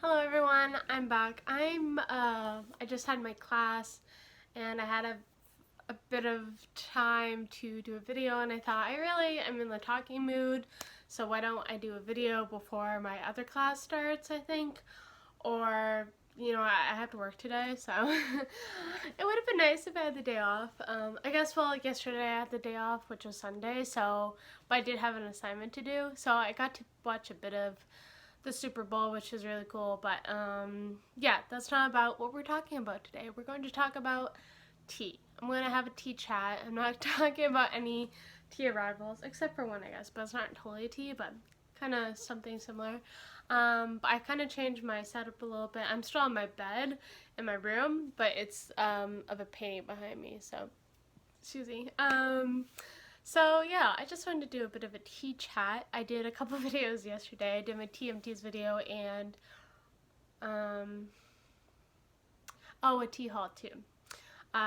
Hello everyone, I'm back. I just had my class and I had a bit of time to do a video, and I thought I really am in the talking mood, so why don't I do a video before my other class starts, I think, or I have to work today, so it would have been nice if I had the day off. I guess, well, like yesterday I had the day off, which was Sunday, but I did have an assignment to do, so I got to watch a bit of the Super Bowl, which is really cool. But yeah, that's not about what we're talking about today. We're going to talk about tea. I'm going to have a tea chat. I'm not talking about any tea arrivals, except for one, I guess, but it's not totally tea, but kind of something similar. But I kind of changed my setup a little bit. I'm still on my bed in my room, but it's of a painting behind me, so excuse me. So yeah, I just wanted to do a bit of a tea chat. I did a couple videos yesterday. I did my TMT's video and a tea haul too.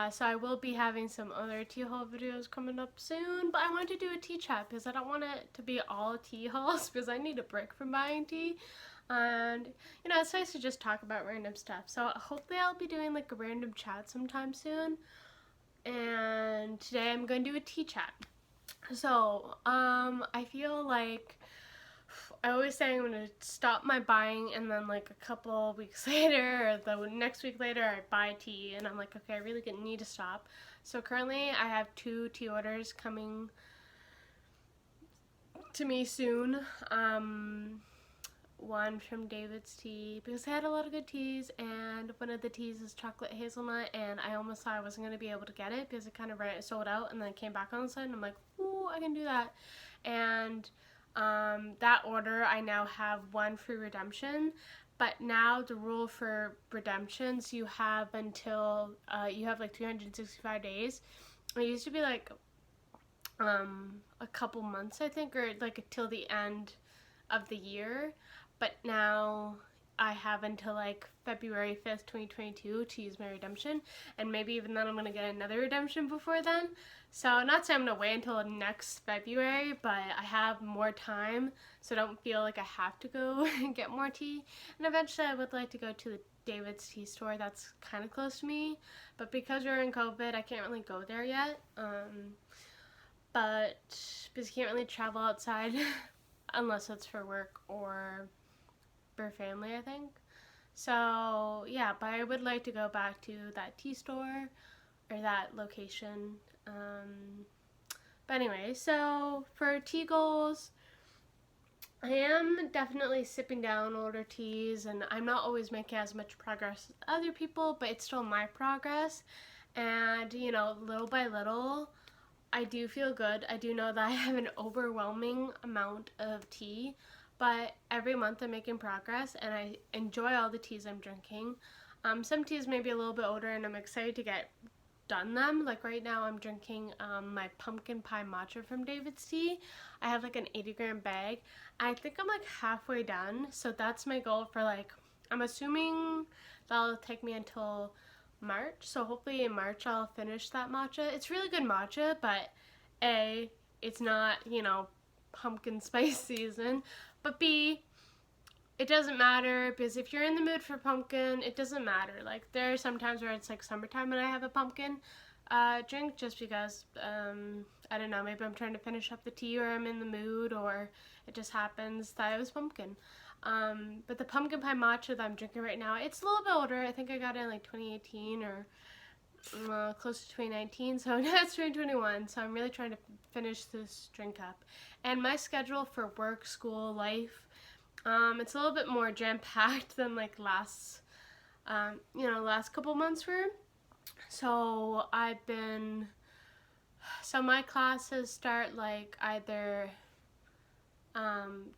So I will be having some other tea haul videos coming up soon, but I wanted to do a tea chat because I don't want it to be all tea hauls because I need a break from buying tea. And it's nice to just talk about random stuff. So hopefully I'll be doing like a random chat sometime soon. And today I'm going to do a tea chat. So, I feel like I always say I'm gonna stop my buying, and then like a couple weeks later or the next week later I buy tea, and I'm like, okay, I really need to stop. So currently I have 2 tea orders coming to me soon. One from David's Tea because they had a lot of good teas, and one of the teas is chocolate hazelnut, and I almost thought I wasn't going to be able to get it because it kind of sold out, and then it came back on the side, and I'm like, ooh, I can do that. And that order, I now have 1 free redemption, but now the rule for redemptions, you have until you have like 365 days. It used to be like a couple months, I think, or like till the end of the year, but now I have until like February 5th, 2022 to use my redemption, and maybe even then I'm going to get another redemption before then. So not saying I'm going to wait until next February, but I have more time, so I don't feel like I have to go and get more tea. And eventually I would like to go to the David's Tea store that's kind of close to me, but because we're in COVID, I can't really go there yet. But because you can't really travel outside unless it's for work or for family, I think. So yeah, but I would like to go back to that tea store or that location. But anyway, so for tea goals, I am definitely sipping down older teas, and I'm not always making as much progress as other people, but it's still my progress. And little by little, I do feel good. I do know that I have an overwhelming amount of tea, but every month I'm making progress, and I enjoy all the teas I'm drinking. Some teas may be a little bit older, and I'm excited to get done them. Like right now I'm drinking my pumpkin pie matcha from David's Tea. I have like an 80-gram bag. I think I'm like halfway done, so that's my goal for like, I'm assuming that'll take me until March, so hopefully in March I'll finish that matcha. It's really good matcha, but A, it's not, pumpkin spice season, but B, it doesn't matter because if you're in the mood for pumpkin, it doesn't matter. Like there are some times where it's like summertime and I have a pumpkin drink just because, I don't know, maybe I'm trying to finish up the tea or I'm in the mood, or it just happens that it was pumpkin. But the pumpkin pie matcha that I'm drinking right now, it's a little bit older. I think I got it in like 2018 or close to 2019, so now it's 2021, so I'm really trying to finish this drink up. And my schedule for work, school, life, it's a little bit more jam-packed than like last couple months were. So my classes start like either 10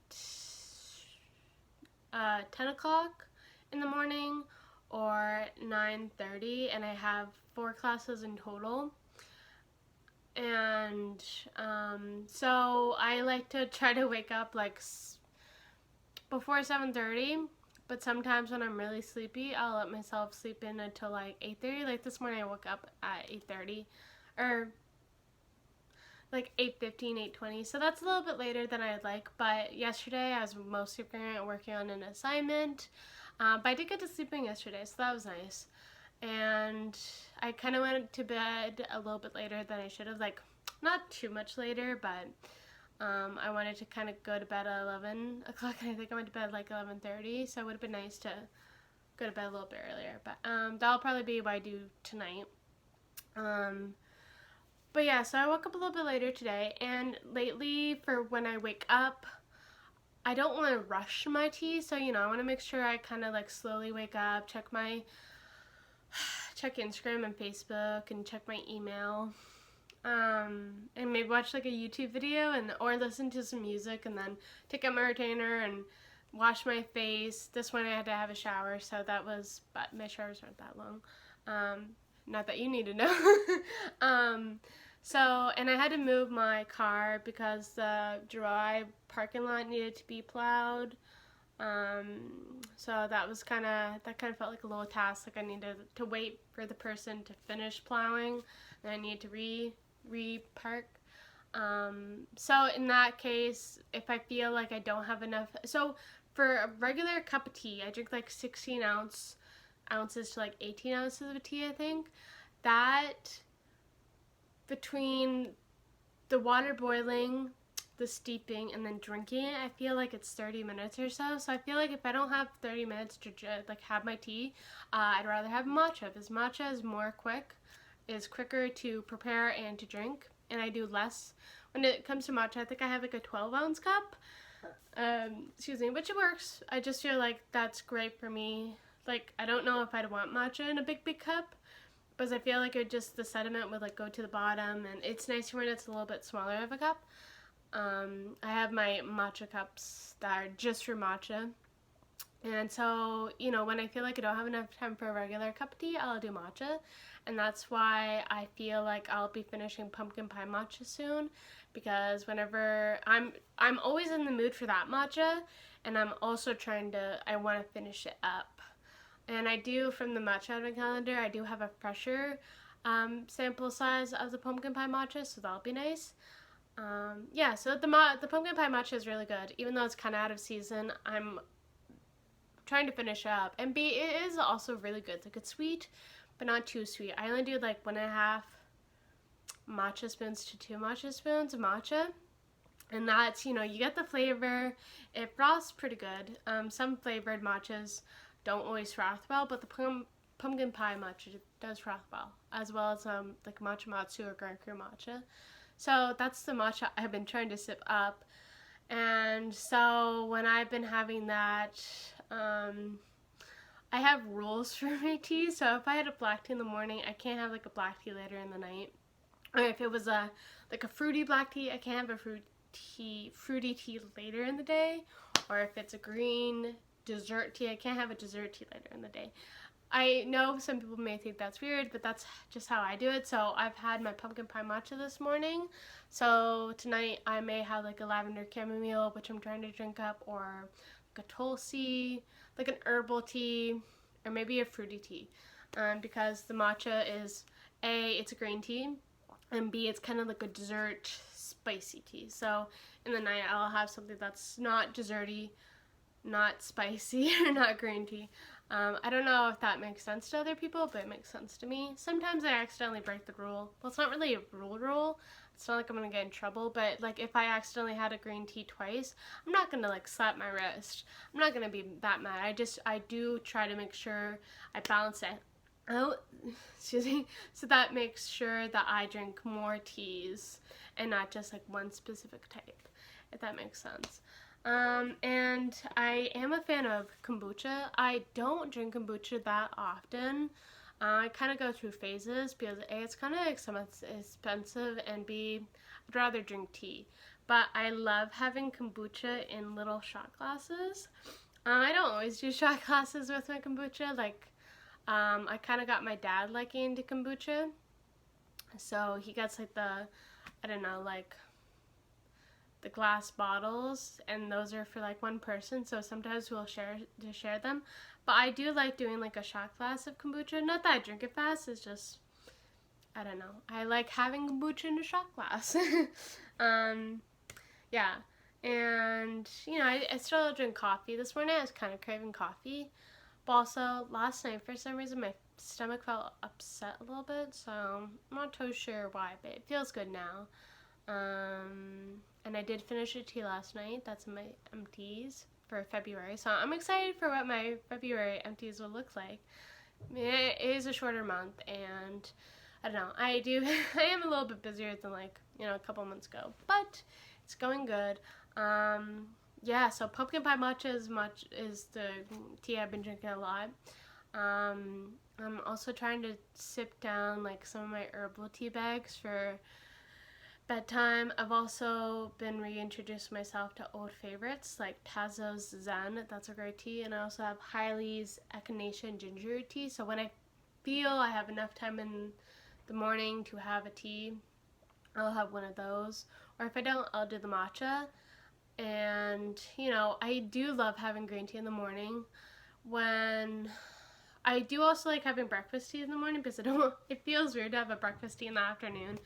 o'clock in the morning or 9:30, and I have 4 classes in total. And so I like to try to wake up like before 7:30, but sometimes when I'm really sleepy, I'll let myself sleep in until like 8:30. Like this morning I woke up at 8:30, or like 8:15, 8:20. So that's a little bit later than I'd like. But yesterday I was mostly working on an assignment. But I did get to sleeping yesterday, so that was nice. And I kind of went to bed a little bit later than I should have. Like, not too much later, but I wanted to kind of go to bed at 11 o'clock. And I think I went to bed at like 11:30. So it would have been nice to go to bed a little bit earlier. But that'll probably be what I do tonight. But yeah, so I woke up a little bit later today, and lately for when I wake up, I don't want to rush my tea, so I want to make sure I kind of like slowly wake up, check Instagram and Facebook, and check my email, and maybe watch like a YouTube video or listen to some music, and then take out my retainer and wash my face. This one I had to have a shower, so but my showers aren't that long. Not that you need to know. And I had to move my car because the dry parking lot needed to be plowed. So that kind of felt like a little task. Like I needed to wait for the person to finish plowing, and I needed to re-park. So in that case, if I feel like I don't have enough, so for a regular cup of tea, I drink like 16 ounces to like 18 ounces of tea, I think. That, between the water boiling, the steeping, and then drinking it, I feel like it's 30 minutes or so. So I feel like if I don't have 30 minutes to like have my tea, I'd rather have matcha, because matcha is quicker to prepare and to drink, and I do less. When it comes to matcha, I think I have like a 12-ounce cup, which it works. I just feel like that's great for me. Like, I don't know if I'd want matcha in a big cup, because I feel like the sediment would like go to the bottom, and it's nicer when it's a little bit smaller of a cup. I have my matcha cups that are just for matcha, and so when I feel like I don't have enough time for a regular cup of tea, I'll do matcha, and that's why I feel like I'll be finishing pumpkin pie matcha soon, because whenever I'm always in the mood for that matcha, and I'm also I want to finish it up. And I do, from the matcha advent calendar, I do have a fresher sample size of the pumpkin pie matcha, so that'll be nice. Yeah, so the pumpkin pie matcha is really good. Even though it's kind of out of season, I'm trying to finish up. And it is also really good. Like, it's sweet, but not too sweet. I only do like 1.5 matcha spoons to 2 matcha spoons of matcha. And that's, you get the flavor. It frosts pretty good. Some flavored matchas don't always froth well, but the pumpkin pie matcha does froth well as like matcha matsu or Grand Cru matcha. So that's the matcha I've been trying to sip up. And so when I've been having that, I have rules for my tea. So if I had a black tea in the morning, I can't have like a black tea later in the night. Or if it was a fruity black tea, I can't have a fruity tea later in the day. Or if it's a green dessert tea, I can't have a dessert tea later in the day. I know some people may think that's weird, but that's just how I do it. So I've had my pumpkin pie matcha this morning. So tonight I may have like a lavender chamomile, which I'm trying to drink up, or like a tulsi, like an herbal tea, or maybe a fruity tea. Because the matcha is, A, it's a green tea, and B, it's kind of like a dessert spicy tea. So in the night I'll have something that's not desserty, not spicy, or not green tea. I don't know if that makes sense to other people, but it makes sense to me. Sometimes I accidentally break the rule. Well, it's not really a rule. It's not like I'm gonna get in trouble, but like if I accidentally had a green tea twice, I'm not gonna like slap my wrist. I'm not gonna be that mad. I do try to make sure I balance it out, so that makes sure that I drink more teas and not just like one specific type, if that makes sense. And I am a fan of kombucha. I don't drink kombucha that often. I kind of go through phases because A, it's kind of expensive, and B, I'd rather drink tea. But I love having kombucha in little shot glasses. I don't always do shot glasses with my kombucha. Like, I kind of got my dad liking into kombucha. So he gets like the glass bottles, and those are for like one person, so sometimes we'll share them. But I do like doing like a shot glass of kombucha. Not that I drink it fast, it's just I don't know. I like having kombucha in a shot glass. Yeah. And, I still drink coffee. This morning I was kind of craving coffee. But also, last night, for some reason, my stomach felt upset a little bit. So, I'm not totally sure why, but it feels good now. And I did finish a tea last night. That's in my empties for February. So, I'm excited for what my February empties will look like. It is a shorter month, and I don't know. I am a little bit busier than a couple months ago, but it's going good. Yeah, so pumpkin pie matcha is the tea I've been drinking a lot. I'm also trying to sip down some of my herbal tea bags for bedtime. I've also been reintroducing myself to old favorites like Tazo's Zen. That's a great tea. And I also have Hailey's Echinacea and Ginger tea. So when I feel I have enough time in the morning to have a tea, I'll have one of those. Or if I don't, I'll do the matcha. And, I do love having green tea in the morning. When I do also like having breakfast tea in the morning because it feels weird to have a breakfast tea in the afternoon.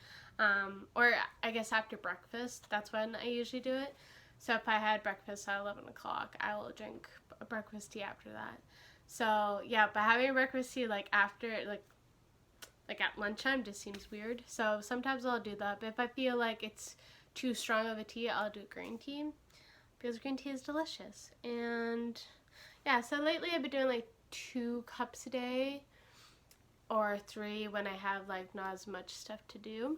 Or I guess after breakfast, that's when I usually do it. So if I had breakfast at 11 o'clock, I will drink a breakfast tea after that. So yeah, but having a breakfast tea after at lunchtime just seems weird. So sometimes I'll do that. But if I feel like it's too strong of a tea, I'll do green tea because green tea is delicious. And yeah, so lately I've been doing 2 cups a day or 3 when I have not as much stuff to do.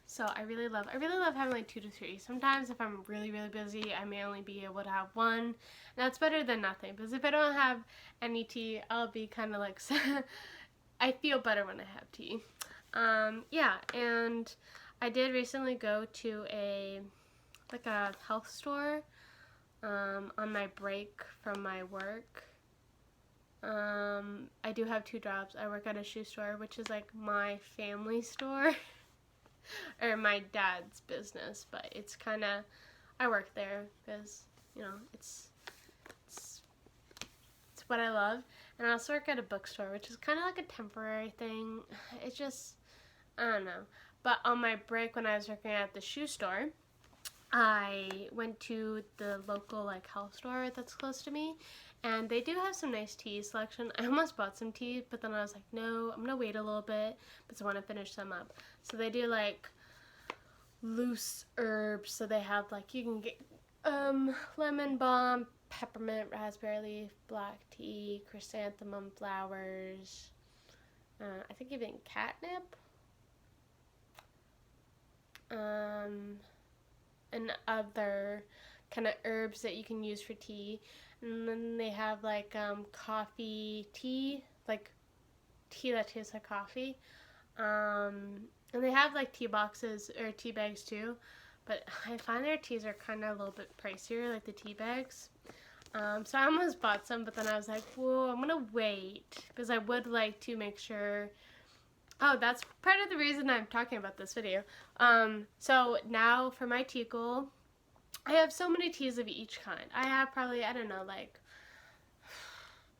So I really love having 2 to 3. Sometimes if I'm really, really busy, I may only be able to have 1. And that's better than nothing. Because if I don't have any tea, I'll be kind of I feel better when I have tea. Yeah, and I did recently go to a health store on my break from my work. I do have 2 jobs. I work at a shoe store, which is my family store. Or my dad's business, but it's kind of, I work there because, it's what I love. And I also work at a bookstore, which is kind of a temporary thing. It's just, I don't know. But on my break when I was working at the shoe store, I went to the local health store that's close to me, and they do have some nice tea selection. I almost bought some tea, but then I was like, no, I'm gonna wait a little bit because I want to finish them up. So they do loose herbs. So they have you can get lemon balm, peppermint, raspberry leaf, black tea, chrysanthemum flowers. I think even catnip. And other kind of herbs that you can use for tea. And then they have coffee tea, tea that tastes like coffee. And they have tea boxes or tea bags too, but I find their teas are kind of a little bit pricier, the tea bags. So I almost bought some, but then I was like, whoa, I'm gonna wait because I would like to make sure. Oh, that's part of the reason I'm talking about this video. So now for my tea goal, I have so many teas of each kind. I have probably, I don't know,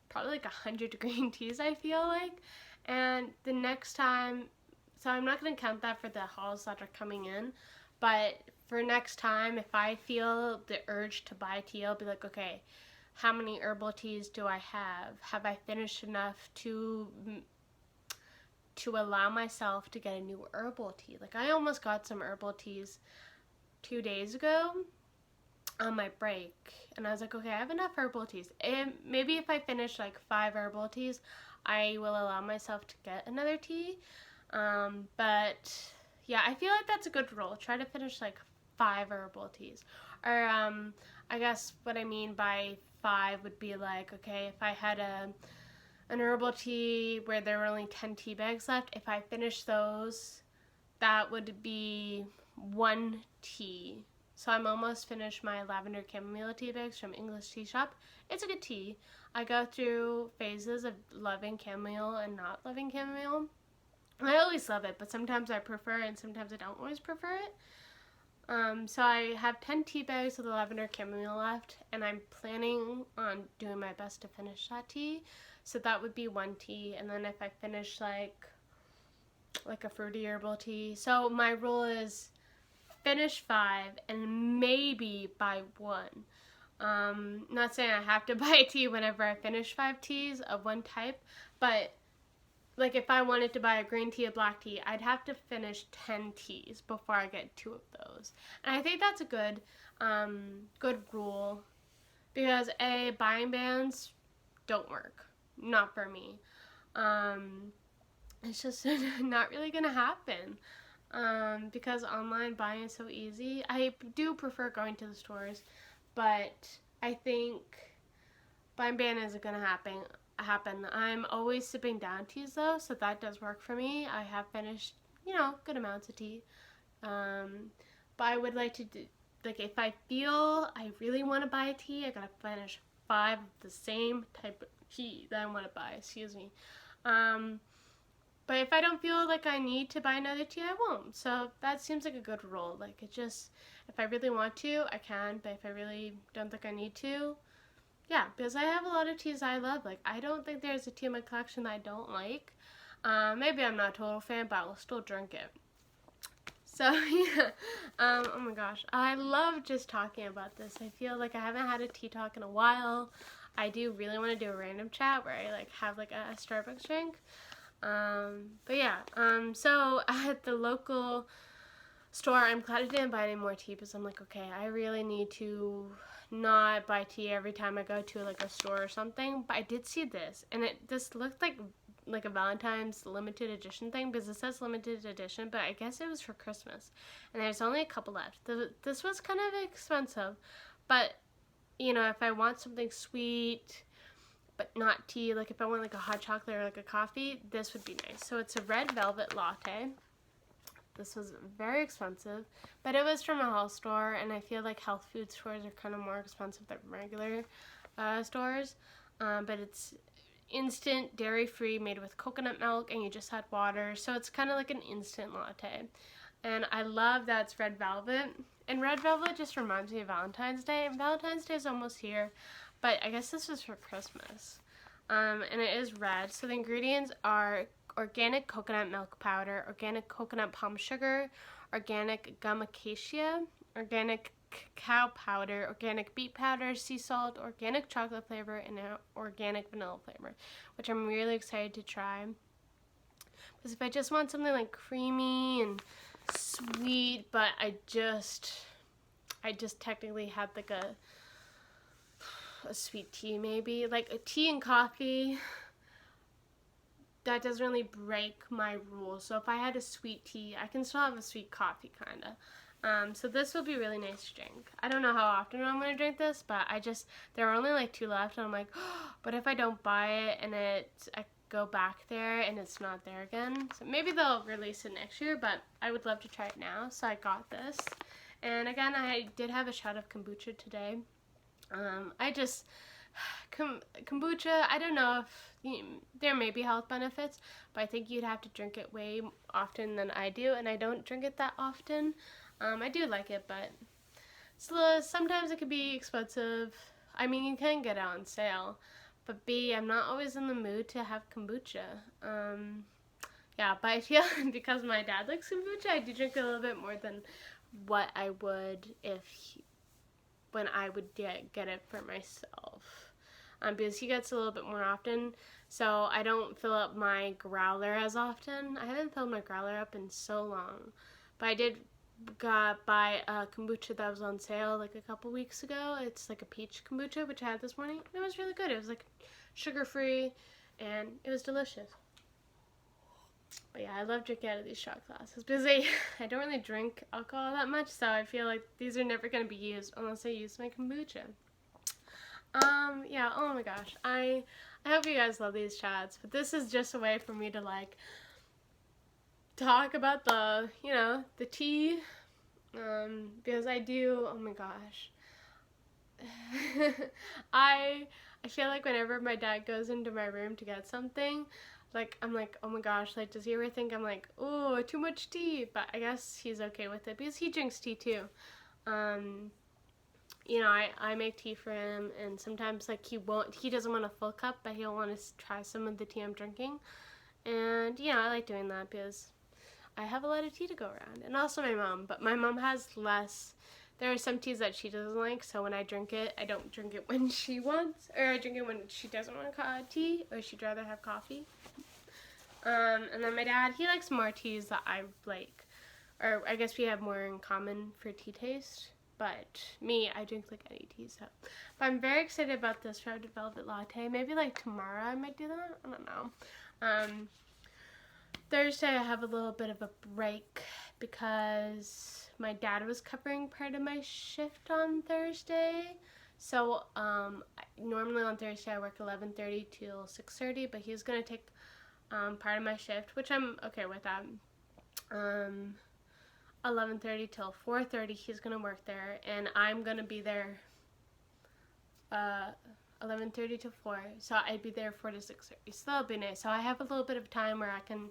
probably 100 green teas, I feel like. And the next time, so I'm not going to count that for the hauls that are coming in, but for next time, if I feel the urge to buy tea, I'll be like, okay, how many herbal teas do I have? Have I finished enough to allow myself to get a new herbal tea? I almost got some herbal teas 2 days ago on my break, and I was like, okay, I have enough herbal teas. And maybe if I finish 5 herbal teas, I will allow myself to get another tea. But yeah, I feel like that's a good rule. Try to finish 5 herbal teas. Or I guess what I mean by 5 would be okay, if I had an herbal tea where there were only 10 tea bags left, if I finished those, that would be 1 tea. So I'm almost finished my lavender chamomile tea bags from English Tea Shop. It's a good tea. I go through phases of loving chamomile and not loving chamomile. I always love it, but sometimes I prefer it and sometimes I don't always prefer it. So I have 10 tea bags of the lavender chamomile left, and I'm planning on doing my best to finish that tea. So that would be 1 tea, and then if I finish like a fruity herbal tea. So my rule is finish 5 and maybe buy 1. Not saying I have to buy a tea whenever I finish 5 teas of one type, but like if I wanted to buy a green tea, a black tea, I'd have to finish 10 teas before I get 2 of those. And I think that's a good rule because buying bans don't work. Not for me. It's just not really gonna happen. Because online buying is so easy. I do prefer going to the stores, but I think buying ban isn't gonna happen. I'm always sipping down teas though, so that does work for me. I have finished, good amounts of tea. But I would like to do, like if I feel I really want to buy a tea, I gotta finish 5 of the same type of tea that I want to buy. Excuse me. But if I don't feel like I need to buy another tea, I won't. So that seems like a good rule. Like it just, if I really want to, I can. But if I really don't think I need to, yeah, because I have a lot of teas I love. Like I don't think there's a tea in my collection that I don't like. Maybe I'm not a total fan, but I will still drink it. So yeah, oh my gosh, I love just talking about this. I feel like I haven't had a tea talk in a while. I do really want to do a random chat where I like have like a Starbucks drink. But yeah, so at the local store, I'm glad I didn't buy any more tea because I'm like, okay, I really need to not buy tea every time I go to like a store or something. But I did see this, and this looked like a Valentine's limited edition thing because it says limited edition, but I guess it was for Christmas, and there's only a couple left. This was kind of expensive, but if I want something sweet but not tea, like if I want like a hot chocolate or like a coffee, this would be nice. So it's a red velvet latte. This was very expensive, but it was from a health store, and I feel like health food stores are kind of more expensive than regular stores. But it's instant, dairy-free, made with coconut milk, and you just add water. So it's kind of like an instant latte. And I love that it's red velvet. And red velvet just reminds me of Valentine's Day. And Valentine's Day is almost here, but I guess this was for Christmas. And it is red. So the ingredients are organic coconut milk powder, organic coconut palm sugar, organic gum acacia, organic cacao powder, organic beet powder, sea salt, organic chocolate flavor, and organic vanilla flavor, which I'm really excited to try. Because if I just want something like creamy and sweet, but I just technically had like a sweet tea maybe, like a tea and coffee, that doesn't really break my rules. So if I had a sweet tea, I can still have a sweet coffee kind of. So this will be really nice to drink. I don't know how often I'm going to drink this, but there are only like 2 left, and I'm like, oh, but if I don't buy it and I go back there and it's not there again, so maybe they'll release it next year, but I would love to try it now. So I got this, and again, I did have a shot of kombucha today. Kombucha, I don't know if there may be health benefits, but I think you'd have to drink it way often than I do, and I don't drink it that often. I do like it, but sometimes it can be expensive. I mean, you can get it on sale, but I'm not always in the mood to have kombucha. Yeah, but I feel because my dad likes kombucha, I do drink a little bit more than what I would when I would get it for myself. Because he gets a little bit more often, so I don't fill up my growler as often. I haven't filled my growler up in so long, but I did buy a kombucha that was on sale like a couple weeks ago. It's like a peach kombucha, which I had this morning. It was really good. It was like sugar-free, and it was delicious. But yeah, I love drinking out of these shot glasses because I don't really drink alcohol that much, so I feel like these are never going to be used unless I use my kombucha. Yeah, oh my gosh. I hope you guys love these chats, but this is just a way for me to like talk about the tea, because I do, oh my gosh. I feel like whenever my dad goes into my room to get something, like, I'm like, oh my gosh, like, does he ever think I'm like, oh, too much tea? But I guess he's okay with it because he drinks tea too. I make tea for him, and sometimes, like, he doesn't want a full cup, but he'll want to try some of the tea I'm drinking. And, I like doing that because I have a lot of tea to go around. And also my mom, but my mom has less. There are some teas that she doesn't like, so when I drink it, I don't drink it when she wants, or I drink it when she doesn't want tea, or she'd rather have coffee. And then my dad, he likes more teas that I like, or I guess we have more in common for tea taste. But me, I drink like any tea, so. But I'm very excited about this red velvet latte. Maybe like tomorrow I might do that. I don't know. Thursday I have a little bit of a break because my dad was covering part of my shift on Thursday. So normally on Thursday I work 11:30 till 6:30, but he's gonna take part of my shift, which I'm okay with that. 11:30 till 4:30 he's gonna work there, and I'm gonna be there 11:30 to 4, so I'd be there 4 to 6:30, so that'll be nice. So I have a little bit of time where I can,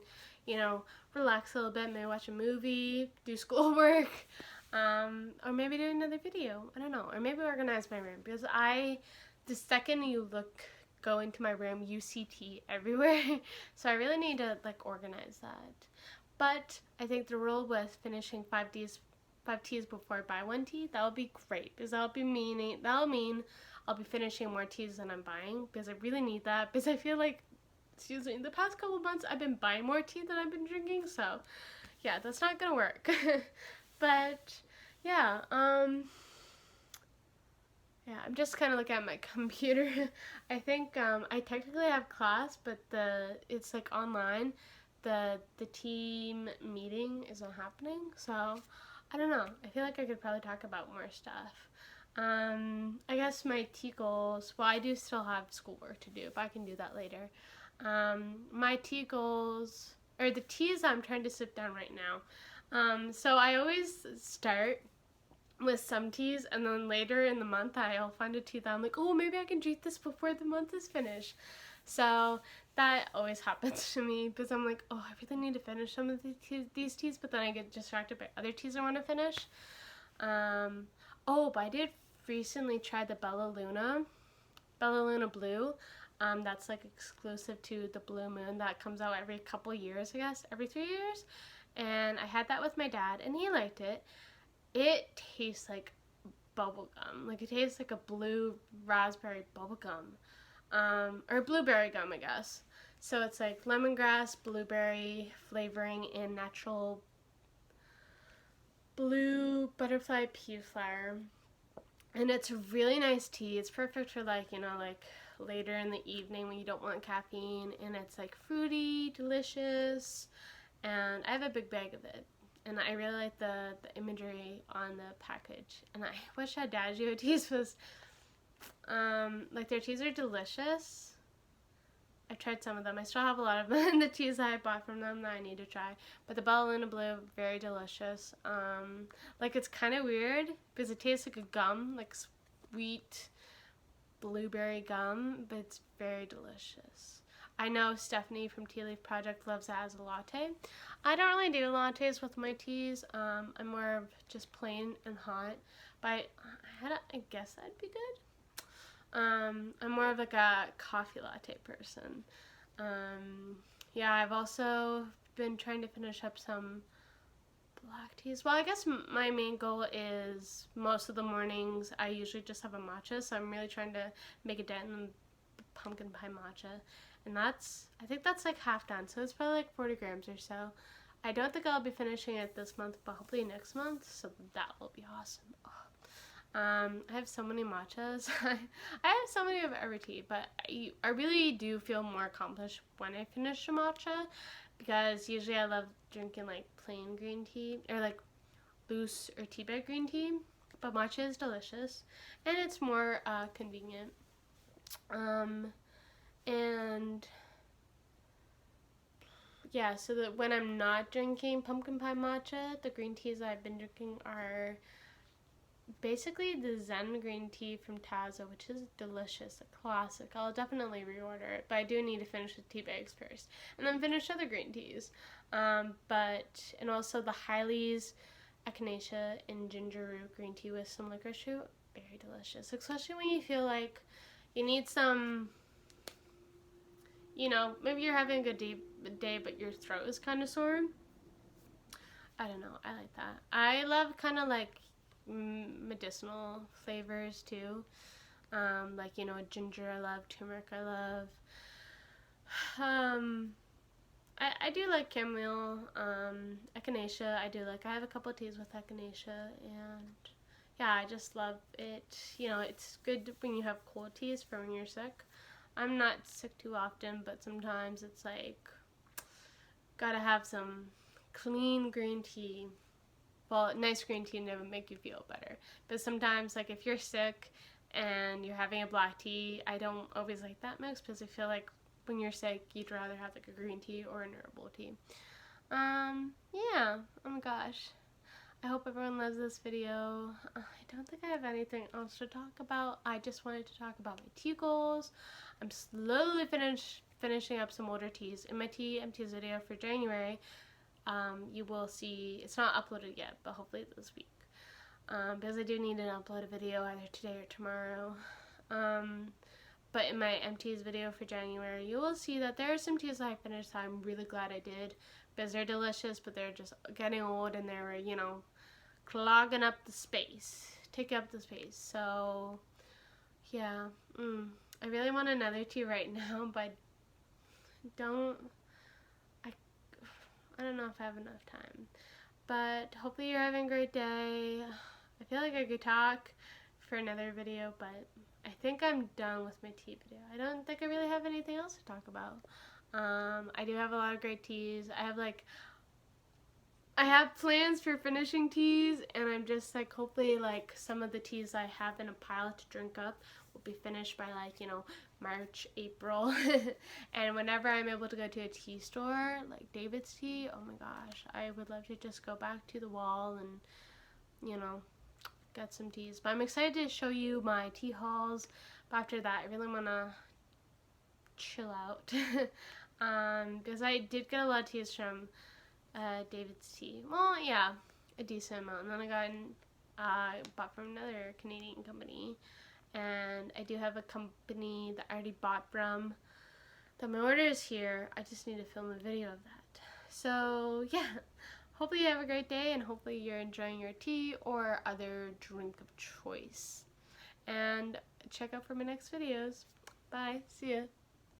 relax a little bit, maybe watch a movie, do schoolwork, or maybe do another video, I don't know, or maybe organize my room, because the second you go into my room, you see tea everywhere, so I really need to, organize that. But I think the rule with finishing 5 teas before I buy 1 tea, that'll be great, because that'll mean I'll be finishing more teas than I'm buying, because I really need that, because I feel like, in the past couple of months, I've been buying more tea than I've been drinking, so, yeah, that's not gonna work. But, yeah, I'm just kind of looking at my computer. I think, I technically have class, but it's, online. The team meeting isn't happening, so, I don't know. I feel like I could probably talk about more stuff. I guess my tea goals, well, I do still have schoolwork to do, but I can do that later. My tea goals, or the teas I'm trying to sip down right now. So I always start with some teas, and then later in the month I'll find a tea that I'm like, oh, maybe I can drink this before the month is finished. So that always happens to me, because I'm like, oh, I really need to finish some of these teas, but then I get distracted by other teas I want to finish. But I did recently try the Bella Luna Blue. That's exclusive to the Blue Moon that comes out every couple years, I guess, every 3 years. And I had that with my dad, and he liked it. It tastes like bubble gum. It tastes like a blue raspberry bubble gum. Or blueberry gum, I guess. So it's lemongrass, blueberry flavoring, and natural blue butterfly pea flower. And it's a really nice tea. It's perfect for later in the evening when you don't want caffeine, and it's fruity, delicious, and I have a big bag of it. And I really like the imagery on the package. And I wish Adagio teas was their teas are delicious. I've tried some of them. I still have a lot of them, the teas that I bought from them that I need to try. But the Bella Luna Blue, very delicious. It's kind of weird because it tastes like a gum, sweet blueberry gum, but it's very delicious. I know Stephanie from Tea Leaf Project loves it as a latte. I don't really do lattes with my teas. I'm more of just plain and hot. But I guess that'd be good. I'm more of a coffee latte person. I've also been trying to finish up some black teas. Well, I guess my main goal is most of the mornings I usually just have a matcha, so I'm really trying to make a dent in the pumpkin pie matcha. And I think that's half done, so it's probably 40 grams or so. I don't think I'll be finishing it this month, but hopefully next month, so that will be awesome. Oh. I have so many matchas. I have so many of every tea, but I really do feel more accomplished when I finish a matcha, because usually I love drinking plain green tea, or loose or tea bag green tea, but matcha is delicious, and it's more convenient. So that when I'm not drinking pumpkin pie matcha, the green teas I've been drinking are basically the Zen green tea from Tazo, which is delicious, a classic. I'll definitely reorder it, but I do need to finish the tea bags first, and then finish other green teas. And also the Hiley's Echinacea and Ginger Root green tea with some licorice root, very delicious, especially when you feel like you need some, maybe you're having a good day, but your throat is kind of sore. I don't know. I like that. I love kind of like medicinal flavors too. Like, you know, ginger I love, turmeric I love. Um, I do like chamomile, echinacea. I do like. I have a couple of teas with echinacea, and yeah, I just love it. You know, it's good when you have cold teas for when you're sick. I'm not sick too often, but sometimes it's like gotta have some clean green tea. Well, nice green tea never make you feel better, but sometimes like if you're sick and you're having a black tea, I don't always like that mix because I feel like when you're sick, you'd rather have like a green tea or an herbal tea. Yeah. Oh my gosh. I hope everyone loves this video. I don't think I have anything else to talk about. I just wanted to talk about my tea goals. I'm slowly finishing up some older teas. In my tea empties video for January, you will see, it's not uploaded yet, but hopefully this week. Because I do need to upload a video either today or tomorrow. But in my empties video for January, you will see that there are some teas that I finished that I'm really glad I did. Because they're delicious, but they're just getting old and they're, you know, clogging up the space. Taking up the space. So, yeah. I really want another tea right now, but don't... I don't know if I have enough time. But hopefully you're having a great day. I feel like I could talk for another video, but I think I'm done with my tea video. I don't think I really have anything else to talk about. I do have a lot of great teas. I have plans for finishing teas, and I'm just like, hopefully like some of the teas I have in a pile to drink up will be finished by like, you know, March, April. And whenever I'm able to go to a tea store like David's Tea, oh my gosh, I would love to just go back to the wall and, you know, get some teas. But I'm excited to show you my tea hauls. But after that, I really want to chill out. Because I did get a lot of teas from David's Tea. Well, yeah, a decent amount. And then I bought from another Canadian company. And I do have a company that I already bought from. That my order is here. I just need to film a video of that. So, yeah. Hopefully you have a great day, and hopefully you're enjoying your tea or other drink of choice. And check out for my next videos. Bye. See ya.